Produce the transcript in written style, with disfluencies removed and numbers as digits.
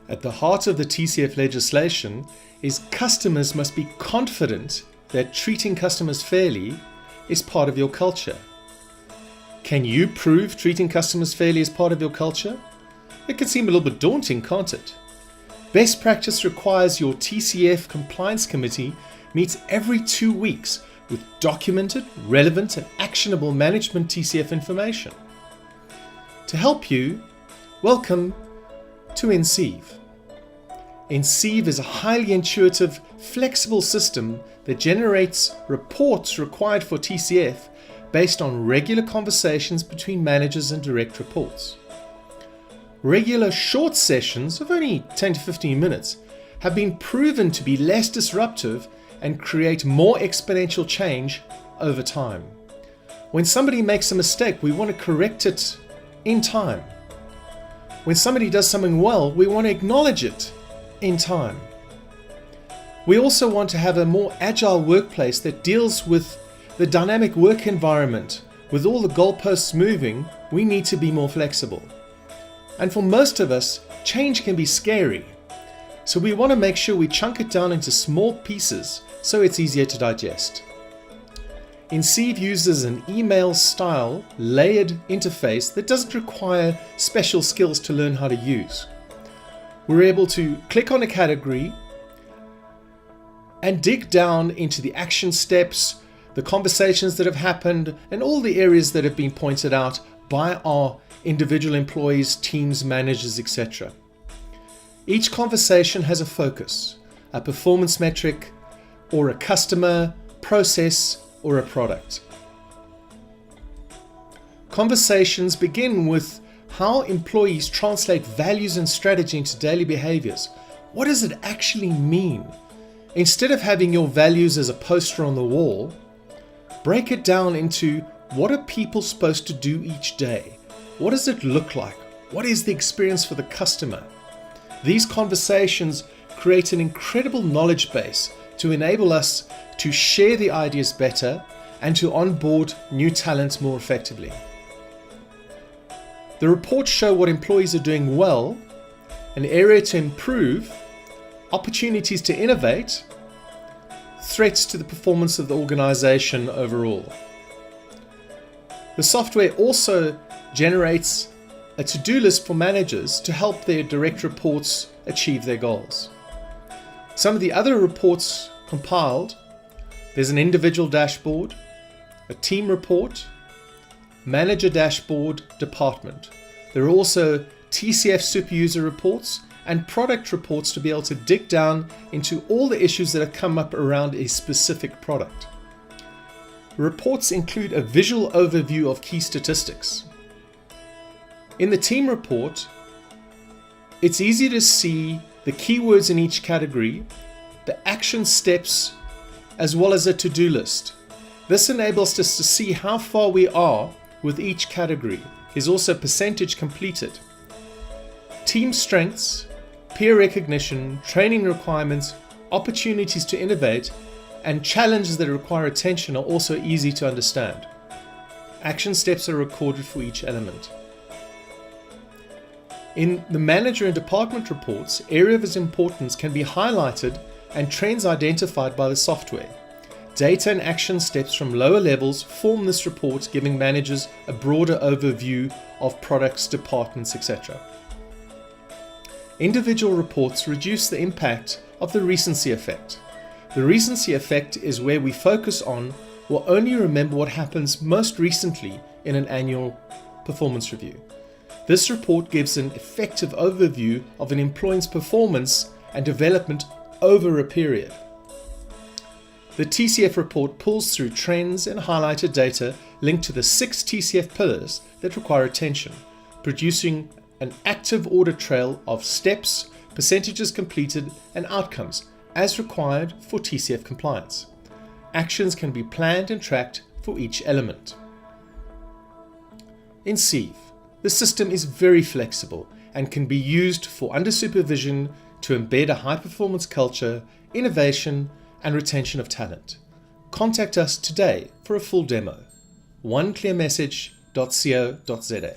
At the heart of the TCF legislation is customers must be confident that treating customers fairly is part of your culture. Can you prove treating customers fairly is part of your culture? It can seem a little bit daunting, can't it? Best practice requires your TCF compliance committee meets every 2 weeks with documented, relevant and actionable management TCF information. To help you, welcome to INceive. INceive is a highly intuitive, flexible system that generates reports required for TCF based on regular conversations between managers and direct reports. Regular short sessions of only 10 to 15 minutes have been proven to be less disruptive and create more exponential change over time. When somebody makes a mistake, we want to correct it in time. When somebody does something well, we want to acknowledge it in time. We also want to have a more agile workplace that deals with the dynamic work environment. With all the goalposts moving, we need to be more flexible. And for most of us, change can be scary. So we want to make sure we chunk it down into small pieces so it's easier to digest. INceive uses an email-style layered interface that doesn't require special skills to learn how to use. We're able to click on a category and dig down into the action steps, the conversations that have happened, and all the areas that have been pointed out by our individual employees, teams, managers, etc. Each conversation has a focus, a performance metric, or a customer, process, or a product. Conversations begin with how employees translate values and strategy into daily behaviors. What does it actually mean? Instead of having your values as a poster on the wall, break it down into what are people supposed to do each day? What does it look like? What is the experience for the customer? These conversations create an incredible knowledge base to enable us to share the ideas better and to onboard new talent more effectively. The reports show what employees are doing well, an area to improve, opportunities to innovate, threats to the performance of the organization overall. The software also generates a to-do list for managers to help their direct reports achieve their goals. Some of the other reports compiled, there's an individual dashboard, a team report, manager dashboard, department. There are also TCF Super-User reports and product reports to be able to dig down into all the issues that have come up around a specific product. Reports include a visual overview of key statistics. In the team report, it's easy to see the keywords in each category, the action steps, as well as a to-do list. This enables us to see how far we are with each category. There's also percentage completed. Team strengths, peer recognition, training requirements, opportunities to innovate, and challenges that require attention are also easy to understand. Action steps are recorded for each element. In the manager and department reports, areas of importance can be highlighted and trends identified by the software. Data and action steps from lower levels form this report, giving managers a broader overview of products, departments, etc. Individual reports reduce the impact of the recency effect. The recency effect is where we focus on or only remember what happens most recently in an annual performance review. This report gives an effective overview of an employee's performance and development over a period. The TCF report pulls through trends and highlighted data linked to the 6 TCF pillars that require attention, producing an active audit trail of steps, percentages completed, and outcomes as required for TCF compliance. Actions can be planned and tracked for each element. INceive. The system is very flexible and can be used for under supervision to embed a high-performance culture, innovation, and retention of talent. Contact us today for a full demo. oneclearmessage.co.za